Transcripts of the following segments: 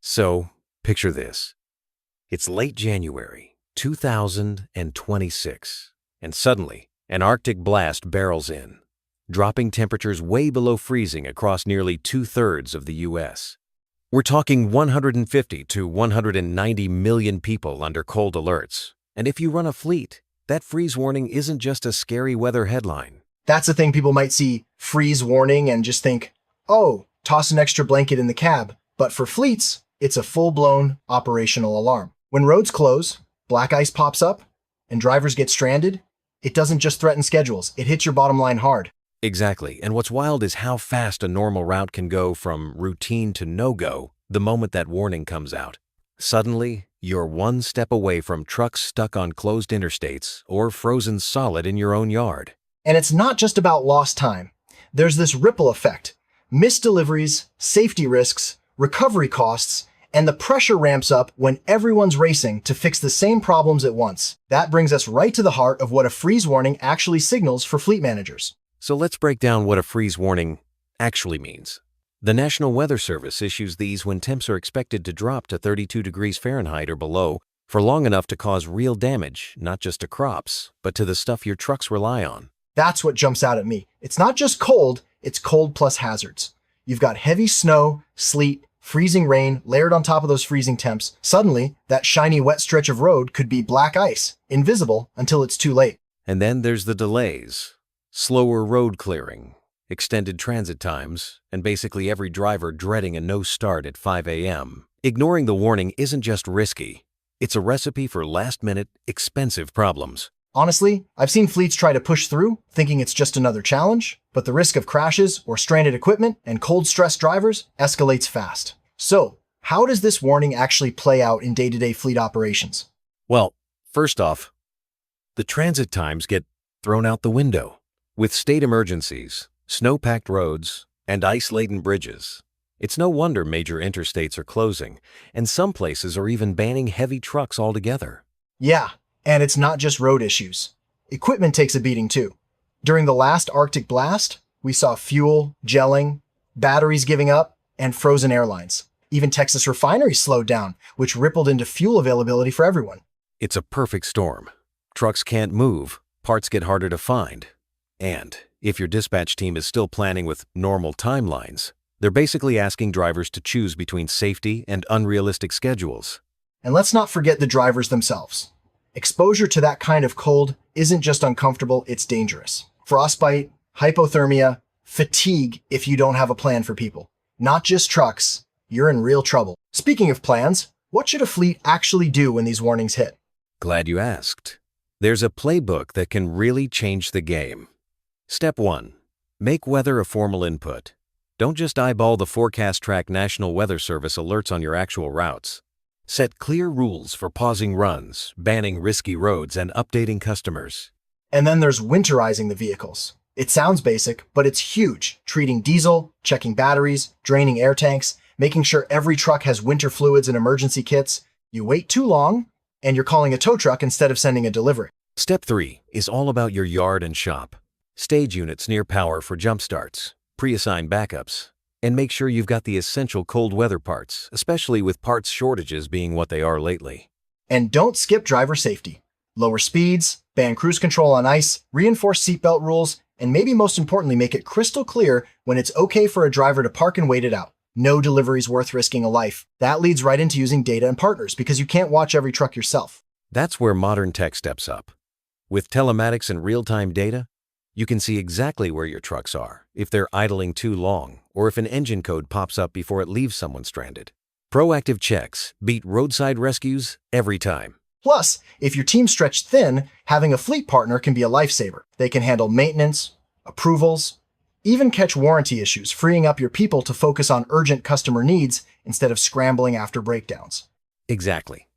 So, picture this. It's late January 2026, and suddenly, an Arctic blast barrels in, dropping temperatures way below freezing across nearly two-thirds of the U.S. We're talking 150 to 190 million people under cold alerts. And if you run a fleet, that freeze warning isn't just a scary weather headline. That's the thing. People might see freeze warning and just think, oh, toss an extra blanket in the cab. But for fleets, it's a full-blown operational alarm. When roads close, black ice pops up, and drivers get stranded, it doesn't just threaten schedules, it hits your bottom line hard. Exactly, and what's wild is how fast a normal route can go from routine to no-go the moment that warning comes out. Suddenly, you're one step away from trucks stuck on closed interstates or frozen solid in your own yard. And it's not just about lost time. There's this ripple effect. Missed deliveries, safety risks, recovery costs, and the pressure ramps up when everyone's racing to fix the same problems at once. That brings us right to the heart of what a freeze warning actually signals for fleet managers. So let's break down what a freeze warning actually means. The National Weather Service issues these when temps are expected to drop to 32 degrees Fahrenheit or below for long enough to cause real damage, not just to crops, but to the stuff your trucks rely on. That's what jumps out at me. It's not just cold, it's cold plus hazards. You've got heavy snow, sleet, freezing rain layered on top of those freezing temps. Suddenly, that shiny wet stretch of road could be black ice, invisible until it's too late. And then there's the delays. Slower road clearing, extended transit times, and basically every driver dreading a no start at 5 a.m. Ignoring the warning isn't just risky, it's a recipe for last-minute, expensive problems. Honestly, I've seen fleets try to push through, thinking it's just another challenge, but the risk of crashes or stranded equipment and cold-stressed drivers escalates fast. So, how does this warning actually play out in day-to-day fleet operations? Well, first off, the transit times get thrown out the window. With state emergencies, snow-packed roads, and ice-laden bridges, it's no wonder major interstates are closing, and some places are even banning heavy trucks altogether. Yeah, and it's not just road issues. Equipment takes a beating too. During the last Arctic blast, we saw fuel, gelling, batteries giving up, and frozen airlines. Even Texas refineries slowed down, which rippled into fuel availability for everyone. It's a perfect storm. Trucks can't move, parts get harder to find. And if your dispatch team is still planning with normal timelines, they're basically asking drivers to choose between safety and unrealistic schedules. And let's not forget the drivers themselves. Exposure to that kind of cold isn't just uncomfortable, it's dangerous. Frostbite, hypothermia, fatigue if you don't have a plan for people. Not just trucks, you're in real trouble. Speaking of plans, what should a fleet actually do when these warnings hit? Glad you asked. There's a playbook that can really change the game. Step 1. Make weather a formal input. Don't just eyeball the forecast track National Weather Service alerts on your actual routes. Set clear rules for pausing runs, banning risky roads, and updating customers. And then there's winterizing the vehicles. It sounds basic, but it's huge. Treating diesel, checking batteries, draining air tanks, making sure every truck has winter fluids and emergency kits. You wait too long, and you're calling a tow truck instead of sending a delivery. Step 3 is all about your yard and shop. Stage units near power for jump starts, pre-assign backups, and make sure you've got the essential cold weather parts, especially with parts shortages being what they are lately. And don't skip driver safety. Lower speeds, ban cruise control on ice, reinforce seatbelt rules, and maybe most importantly, make it crystal clear when it's okay for a driver to park and wait it out. No delivery's worth risking a life. That leads right into using data and partners because you can't watch every truck yourself. That's where modern tech steps up. With telematics and real-time data, you can see exactly where your trucks are, if they're idling too long, or if an engine code pops up before it leaves someone stranded. Proactive checks beat roadside rescues every time. Plus, if your team's stretched thin, having a fleet partner can be a lifesaver. They can handle maintenance, approvals, even catch warranty issues, freeing up your people to focus on urgent customer needs instead of scrambling after breakdowns. Exactly.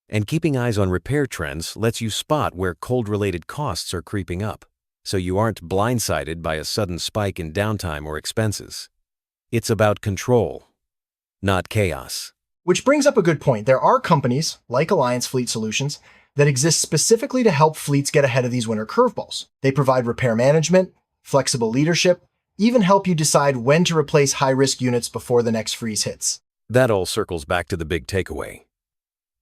And keeping eyes on repair trends lets you spot where cold-related costs are creeping up, so you aren't blindsided by a sudden spike in downtime or expenses. It's about control, not chaos. Which brings up a good point. There are companies, like Alliance Fleet Solutions, that exist specifically to help fleets get ahead of these winter curveballs. They provide repair management, flexible leadership, even help you decide when to replace high-risk units before the next freeze hits. That all circles back to the big takeaway.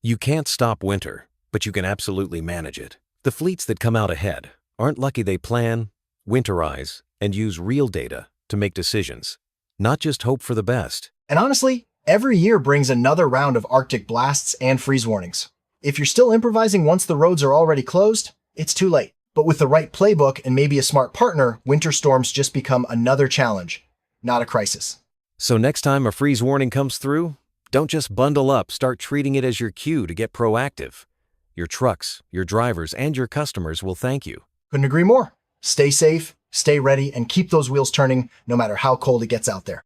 You can't stop winter, but you can absolutely manage it. The fleets that come out ahead aren't lucky. They plan, winterize, and use real data to make decisions, not just hope for the best. And honestly, every year brings another round of Arctic blasts and freeze warnings. If you're still improvising once the roads are already closed, it's too late. But with the right playbook and maybe a smart partner, winter storms just become another challenge, not a crisis. So next time a freeze warning comes through, don't just bundle up, start treating it as your cue to get proactive. Your trucks, your drivers, and your customers will thank you. Couldn't agree more. Stay safe, stay ready, and keep those wheels turning no matter how cold it gets out there.